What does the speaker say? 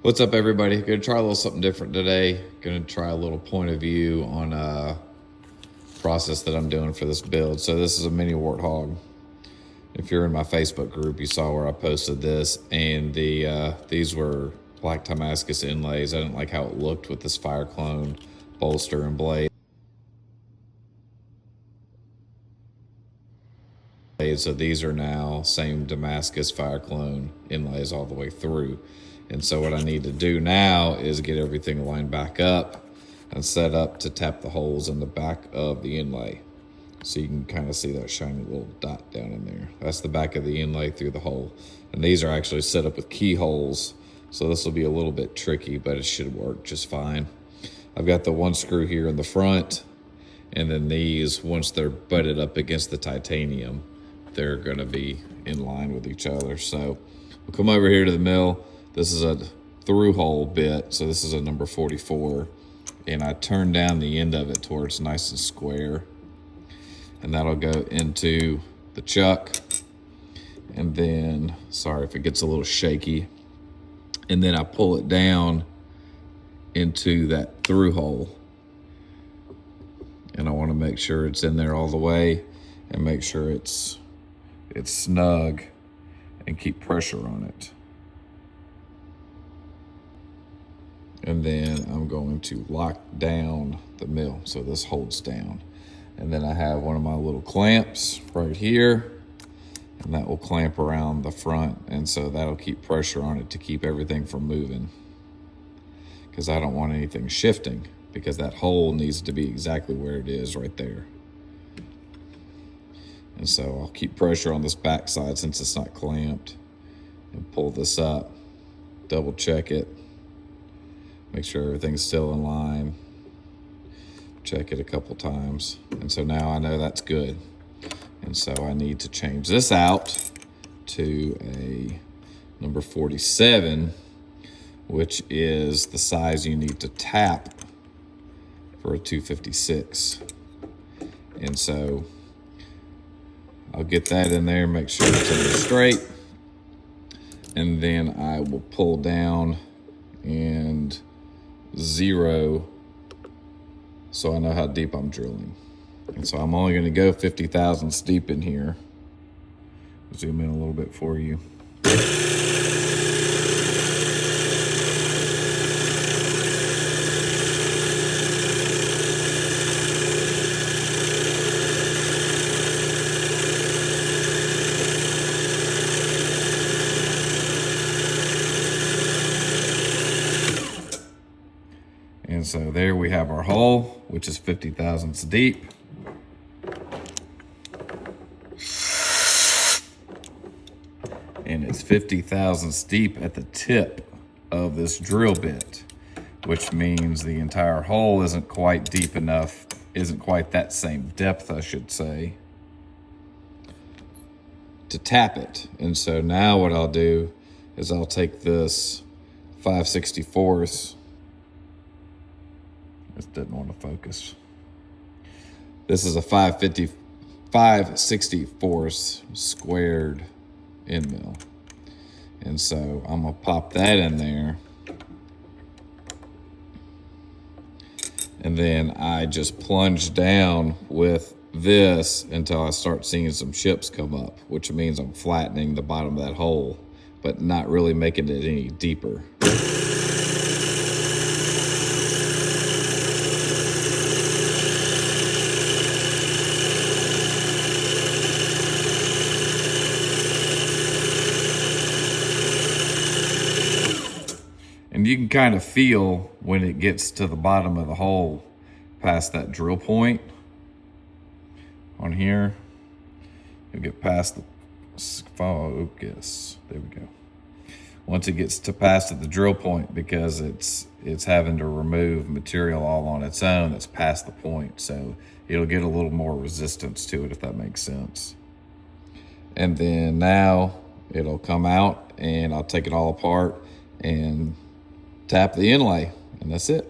What's up, everybody? Gonna try a little something different today. Gonna try a little point of view on a process that I'm doing for this build. So this is a mini warthog. If you're in my Facebook group, you saw where I posted this, and these were black Damascus inlays. I didn't like how it looked with this fire clone bolster and blade. So these are now same Damascus fire clone inlays all the way through. And so what I need to do now is get everything lined back up and set up to tap the holes in the back of the inlay. So you can kind of see that shiny little dot down in there. That's the back of the inlay through the hole. And these are actually set up with keyholes. So this will be a little bit tricky, but it should work just fine. I've got the one screw here in the front, and then these, once they're butted up against the titanium, they're gonna be in line with each other. So we'll come over here to the mill. This is a through hole bit, so this is a number 44, and I turn down the end of it to where it's nice and square, and that'll go into the chuck. And then, sorry if it gets a little shaky, and then I pull it down into that through hole, and I want to make sure it's in there all the way and make sure it's snug and keep pressure on it. And then I'm going to lock down the mill so this holds down. And then I have one of my little clamps right here, and that will clamp around the front, and so that'll keep pressure on it to keep everything from moving, because I don't want anything shifting, because that hole needs to be exactly where it is right there. And so I'll keep pressure on this back side since it's not clamped, and pull this up, double check it, make sure everything's still in line, check it a couple times. And so now I know that's good. And so I need to change this out to a number 47, which is the size you need to tap for a 256. And so I'll get that in there, make sure it's in there straight. And then I will pull down and zero so I know how deep I'm drilling. And so I'm only going to go 50 thousandths deep in here. Zoom in a little bit for you. And so there we have our hole, which is 50 thousandths deep. And it's 50 thousandths deep at the tip of this drill bit, which means the entire hole isn't quite deep enough, isn't quite that same depth, I should say, to tap it. And so now what I'll do is I'll take this 5/64. This didn't want to focus. This is a 5/64 squared end mill. And so I'm gonna pop that in there. And then I just plunge down with this until I start seeing some chips come up, which means I'm flattening the bottom of that hole, but not really making it any deeper. And you can kind of feel when it gets to the bottom of the hole past that drill point on here. You'll get past the focus. There we go. Once it gets to past the drill point, because it's having to remove material all on its own that's past the point. So it'll get a little more resistance to it, if that makes sense. And then now it'll come out, and I'll take it all apart and tap the inlay, and that's it.